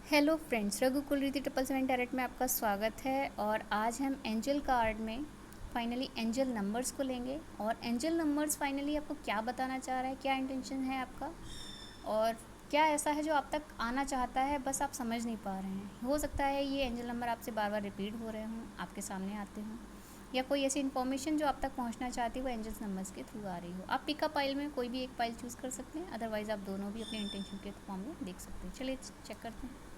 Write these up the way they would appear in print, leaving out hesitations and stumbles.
Hello friends, रघुकुल रीति 777 tarot में आपका स्वागत है। और आज हम एंजल कार्ड में फाइनली एंजल नंबर्स को लेंगे। और एंजल नंबर्स फाइनली आपको क्या बताना चाह रहा है, क्या इंटेंशन है आपका, और क्या ऐसा है जो आप तक आना चाहता है, बस आप समझ नहीं पा रहे हैं। हो सकता है ये एंजल नंबर आपसे बार बार रिपीट हो रहे हों, आपके सामने आते हों, या कोई ऐसी इन्फॉर्मेशन जो आप तक पहुंचना चाहती है वो एंजल्स नंबर्स के थ्रू आ रही हो। आप पिकअप पाइल में कोई भी एक पाइल चूज़ कर सकते हैं, अदरवाइज़ आप दोनों भी अपने इंटेंशन के फॉर्म में देख सकते हैं। चलिए चेक करते हैं।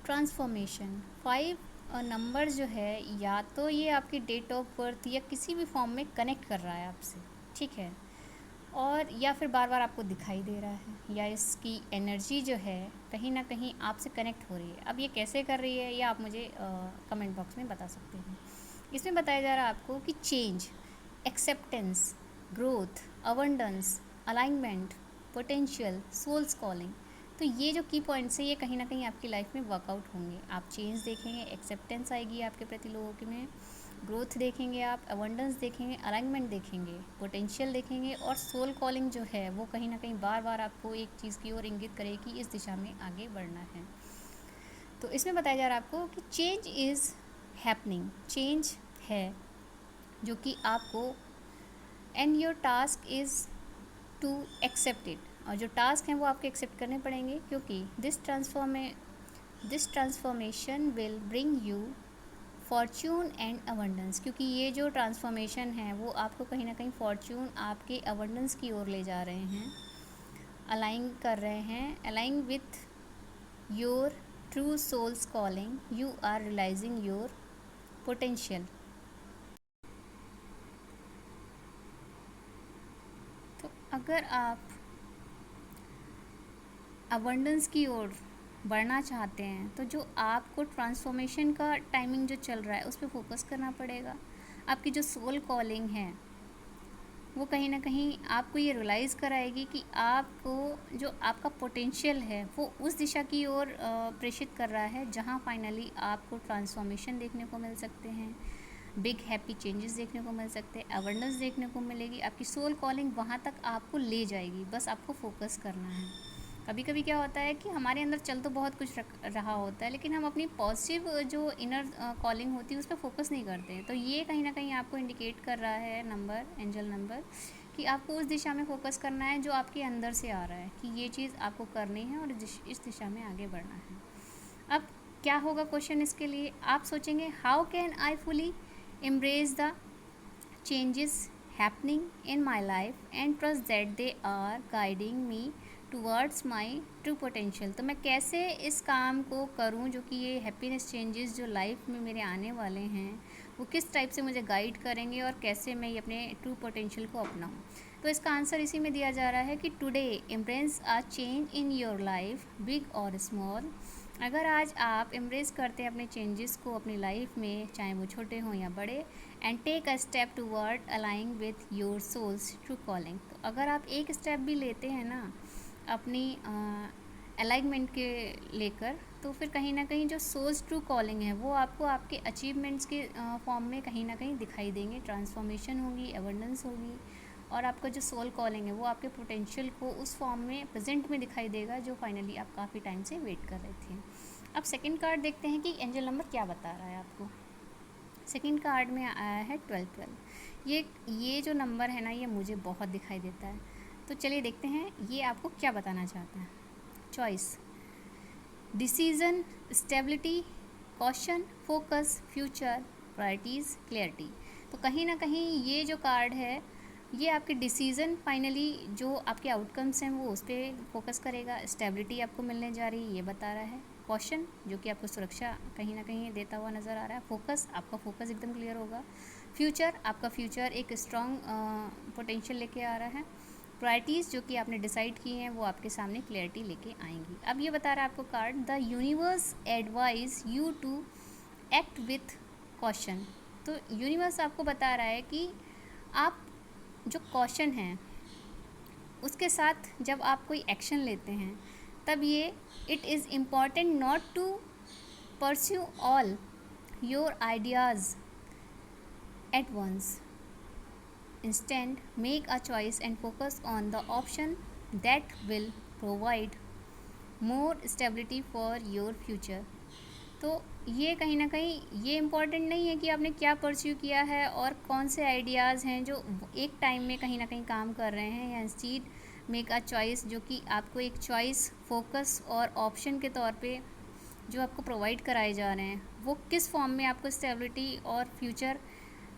ट्रांसफॉर्मेशन 5 नंबर जो है, या तो ये आपकी डेट ऑफ बर्थ या किसी भी फॉर्म में कनेक्ट कर रहा है आपसे, ठीक है, और या फिर बार बार आपको दिखाई दे रहा है, या इसकी एनर्जी जो है कहीं ना कहीं आपसे कनेक्ट हो रही है। अब ये कैसे कर रही है, या आप मुझे कमेंट बॉक्स में बता सकते हैं। इसमें बताया जा रहा है आपको कि change, acceptance, growth, abundance, alignment, potential, soul's calling. तो ये जो की पॉइंट्स है ये कहीं ना कहीं आपकी लाइफ में वर्कआउट होंगे। आप चेंज देखेंगे, एक्सेप्टेंस आएगी आपके प्रति लोगों के में, ग्रोथ देखेंगे, आप अबंडेंस देखेंगे, अलाइनमेंट देखेंगे, पोटेंशियल देखेंगे, और सोल कॉलिंग जो है वो कहीं ना कहीं बार बार आपको एक चीज़ की ओर इंगित करेगी कि इस दिशा में आगे बढ़ना है। तो इसमें बताया जा रहा है आपको कि चेंज इज़ हैपनिंग, चेंज है जो कि आपको, and your task is to accept it. और जो टास्क हैं वो आपके एक्सेप्ट करने पड़ेंगे, क्योंकि this transformation will bring you Fortune and abundance. क्योंकि ये जो ट्रांसफॉर्मेशन है वो आपको कहीं ना कहीं फॉर्च्यून, आपके अबंडेंस की ओर ले जा रहे हैं, अलाइन कर रहे हैं, align with your true soul's calling, you are realizing your potential. तो अगर आप अबंडेंस की ओर बढ़ना चाहते हैं तो जो आपको ट्रांसफॉर्मेशन का टाइमिंग जो चल रहा है उस पर फोकस करना पड़ेगा। आपकी जो सोल कॉलिंग है वो कहीं ना कहीं आपको ये रियलाइज़ कराएगी कि आपको जो आपका पोटेंशियल है वो उस दिशा की ओर प्रेषित कर रहा है जहाँ फाइनली आपको ट्रांसफॉर्मेशन देखने को मिल सकते हैं, बिग हैप्पी चेंजेस देखने को मिल सकते हैं, अवेयरनेस देखने को मिलेगी। आपकी सोल कॉलिंग वहाँ तक आपको ले जाएगी, बस आपको फोकस करना है। कभी कभी क्या होता है कि हमारे अंदर चल तो बहुत कुछ रहा होता है, लेकिन हम अपनी पॉजिटिव जो इनर कॉलिंग होती है उस पर फोकस नहीं करते हैं। तो ये कहीं ना कहीं आपको इंडिकेट कर रहा है नंबर, एंजल नंबर, कि आपको उस दिशा में फोकस करना है जो आपके अंदर से आ रहा है, कि ये चीज़ आपको करनी है और इस दिशा में आगे बढ़ना है। अब क्या होगा क्वेश्चन इसके लिए, आप सोचेंगे how can I fully embrace the changes happening in my life and trust that they are guiding me towards my true potential। तो मैं कैसे इस काम को करूं जो कि ये हैप्पीनेस चेंजेस जो लाइफ में मेरे आने वाले हैं वो किस टाइप से मुझे गाइड करेंगे, और कैसे मैं ये अपने ट्रू पोटेंशियल को अपनाऊं। तो इसका आंसर इसी में दिया जा रहा है कि today embrace a change in your life, big और स्मॉल। अगर आज आप एम्ब्रेस करते हैं अपने चेंजेस को अपनी लाइफ में, चाहे वो छोटे हों या बड़े, and take a step toward aligning with your soul's true calling. तो अगर आप एक स्टेप भी लेते हैं ना अपनी अलाइनमेंट के लेकर, तो फिर कहीं ना कहीं जो सोल्स ट्रू कॉलिंग है वो आपको आपके अचीवमेंट्स के फॉर्म में कहीं ना कहीं दिखाई देंगे। ट्रांसफॉर्मेशन होगी, अबंडेंस होगी, और आपका जो सोल कॉलिंग है वो आपके पोटेंशियल को उस फॉर्म में प्रेजेंट में दिखाई देगा जो फाइनली आप काफ़ी टाइम से वेट कर रहे थे। अब सेकंड कार्ड देखते हैं कि एंजल नंबर क्या बता रहा है आपको। सेकंड कार्ड में आया है 12 ये जो नंबर है ना ये मुझे बहुत दिखाई देता है। तो चलिए देखते हैं ये आपको क्या बताना चाहता है। Choice, decision, stability, caution, focus, future, priorities, clarity. तो कहीं ना कहीं ये जो कार्ड है ये आपके डिसीज़न, फाइनली जो आपके आउटकम्स हैं वो उस पर फोकस करेगा। स्टेबिलिटी आपको मिलने जा रही है ये बता रहा है। कॉशन जो कि आपको सुरक्षा कहीं ना कहीं देता हुआ नज़र आ रहा है। फोकस, आपका फोकस एकदम क्लियर होगा। फ्यूचर, आपका फ्यूचर एक स्ट्रॉन्ग पोटेंशियल लेके आ रहा है। प्रायोरिटीज़ जो कि आपने डिसाइड की हैं वो आपके सामने क्लियरिटी लेके आएंगी। अब ये बता रहा है आपको card, the universe advise you to act with caution. तो यूनिवर्स आपको बता रहा है कि आप जो कॉशन है उसके साथ जब आप कोई एक्शन लेते हैं तब ये it is important not to pursue all your ideas at once. Instead, make a choice and focus on the option that will provide more stability for your future. तो ये कहीं ना कहीं ये इम्पॉर्टेंट नहीं है कि आपने क्या परस्यू किया है और कौन से आइडियाज़ हैं जो एक टाइम में कहीं ना कहीं काम कर रहे हैं, या इंस्टीड मेक अ चॉइस, जो कि आपको एक चॉइस, फोकस और ऑप्शन के तौर पे जो आपको प्रोवाइड कराए जा रहे हैं, वो किस फॉर्म में आपको स्टेबिलिटी और फ्यूचर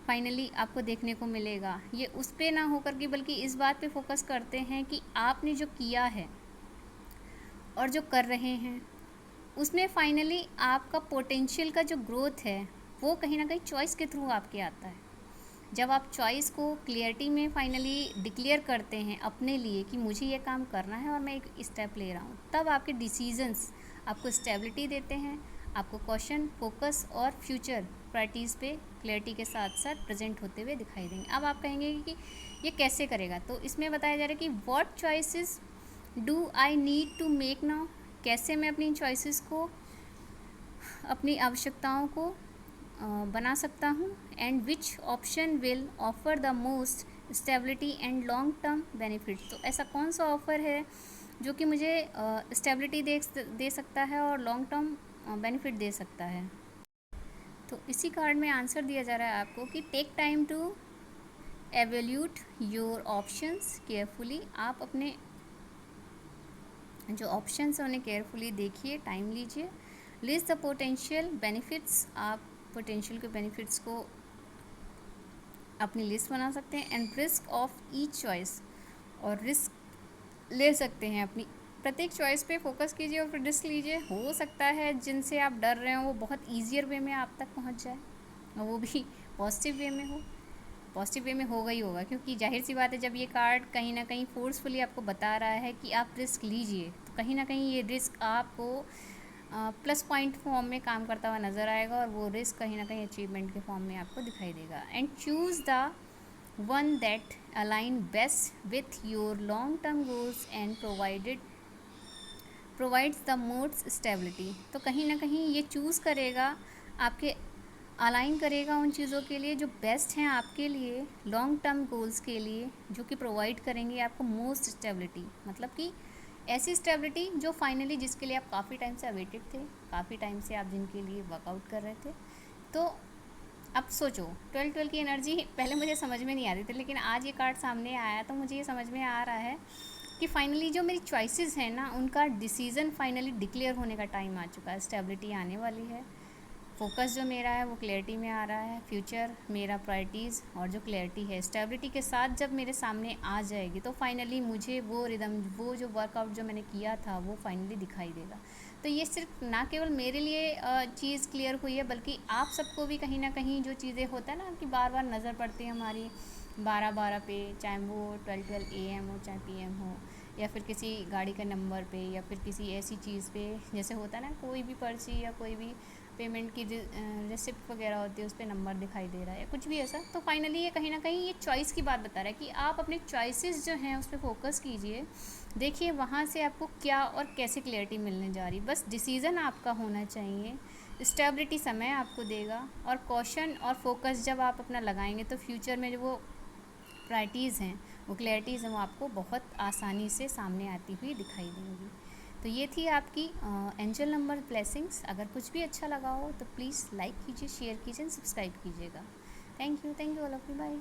फाइनली आपको देखने को मिलेगा। ये उस पे ना होकर के बल्कि इस बात पे फोकस करते हैं कि आपने जो किया है और जो कर रहे हैं उसमें फाइनली आपका पोटेंशियल का जो ग्रोथ है वो कहीं ना कहीं चॉइस के थ्रू आपके आता है। जब आप चॉइस को क्लियरिटी में फाइनली डिक्लेयर करते हैं अपने लिए कि मुझे ये काम करना है और मैं एक स्टेप ले रहा हूँ, तब आपके डिसीजंस आपको स्टेबिलिटी देते हैं, आपको क्वेश्चन, फोकस और फ्यूचर प्रायोरिटीज़ पे क्लियरिटी के साथ साथ प्रेजेंट होते हुए दिखाई देंगे। अब आप कहेंगे कि ये कैसे करेगा, तो इसमें बताया जा रहा है कि what choices do I need to make now, कैसे मैं अपनी चॉइसेस को, अपनी आवश्यकताओं को बना सकता हूँ, and which option will offer the most stability and long term benefit. तो ऐसा कौन सा ऑफ़र है जो कि मुझे स्टेबिलिटी दे सकता है और लॉन्ग टर्म बेनिफिट दे सकता है। तो इसी कार्ड में आंसर दिया जा रहा है आपको कि take time to evaluate your options carefully. आप अपने जो ऑप्शंस हैं उन्हें केयरफुली देखिए, टाइम लीजिए। लिस्ट द पोटेंशियल बेनिफिट्स, आप पोटेंशियल के बेनिफिट्स को अपनी लिस्ट बना सकते हैं। And risk of each choice, और रिस्क ले सकते हैं अपनी प्रत्येक चॉइस पे फोकस कीजिए और फिर रिस्क लीजिए। हो सकता है जिनसे आप डर रहे हो वो बहुत ईजियर वे में आप तक पहुंच जाए, और वो भी पॉजिटिव वे में हो। पॉजिटिव वे में होगा ही होगा, क्योंकि जाहिर सी बात है जब ये कार्ड कहीं ना कहीं फोर्सफुली आपको बता रहा है कि आप रिस्क लीजिए, तो कहीं ना कहीं ये रिस्क आपको प्लस पॉइंट फॉर्म में काम करता हुआ नज़र आएगा, और वो रिस्क कहीं ना कहीं अचीवमेंट के फॉर्म में आपको दिखाई देगा। And choose the one that align best with your long term goals and provides the most stability. तो कहीं ना कहीं ये चूज़ करेगा, आपके अलाइन करेगा उन चीज़ों के लिए जो बेस्ट हैं आपके लिए, लॉन्ग टर्म गोल्स के लिए, जो कि प्रोवाइड करेंगे आपको मोस्ट स्टेबिलिटी। मतलब कि ऐसी स्टेबिलिटी जो फाइनली, जिसके लिए आप काफ़ी टाइम से अवेटेड थे, काफ़ी टाइम से आप जिनके लिए वर्कआउट कर रहे थे। तो अब सोचो, 12 की एनर्जी पहले मुझे समझ में नहीं आ रही थी, लेकिन आज ये कार्ड सामने आया तो मुझे ये समझ में आ रहा है कि फाइनली जो मेरी चॉइसेस हैं ना, उनका डिसीज़न फाइनली डिक्लेयर होने का टाइम आ चुका है। स्टेबिलिटी आने वाली है, फोकस जो मेरा है वो क्लैरिटी में आ रहा है, फ्यूचर मेरा प्रायोरिटीज़ और जो क्लैरिटी है स्टेबिलिटी के साथ जब मेरे सामने आ जाएगी, तो फाइनली मुझे वो रिदम, वो जो वर्कआउट जो मैंने किया था वो फाइनली दिखाई देगा। तो ये सिर्फ ना केवल मेरे लिए चीज़ क्लियर हुई है, बल्कि आप सबको भी कहीं ना कहीं जो चीज़ें होता है ना कि बार बार नज़र पड़ती है हमारी 12-12 पे, चाहे वो 12-12 AM हो चाहे PM हो, या फिर किसी गाड़ी का नंबर पे, या फिर किसी ऐसी चीज़ पे, जैसे होता है ना कोई भी पर्ची या कोई भी पेमेंट की रिसिप्ट वगैरह होती है उस पर नंबर दिखाई दे रहा है या कुछ भी ऐसा। तो फाइनली ये कहीं ना कहीं ये चॉइस की बात बता रहा है कि आप अपने चॉइसेस जो हैं उस पर फोकस कीजिए, देखिए वहाँ से आपको क्या और कैसे क्लैरिटी मिलने जा रही। बस डिसीज़न आपका होना चाहिए, स्टेबिलिटी समय आपको देगा, और कॉशन और फोकस जब आप अपना लगाएंगे तो फ्यूचर में जो वो प्रायोरिटीज़ हैं, वो क्लैरिटीज़ हैं, वो आपको बहुत आसानी से सामने आती हुई दिखाई देंगी। तो ये थी आपकी एंजल नंबर ब्लेसिंग्स। अगर कुछ भी अच्छा लगा हो तो प्लीज़ लाइक कीजिए, शेयर कीजिए, सब्सक्राइब कीजिएगा। Thank you all of you, bye.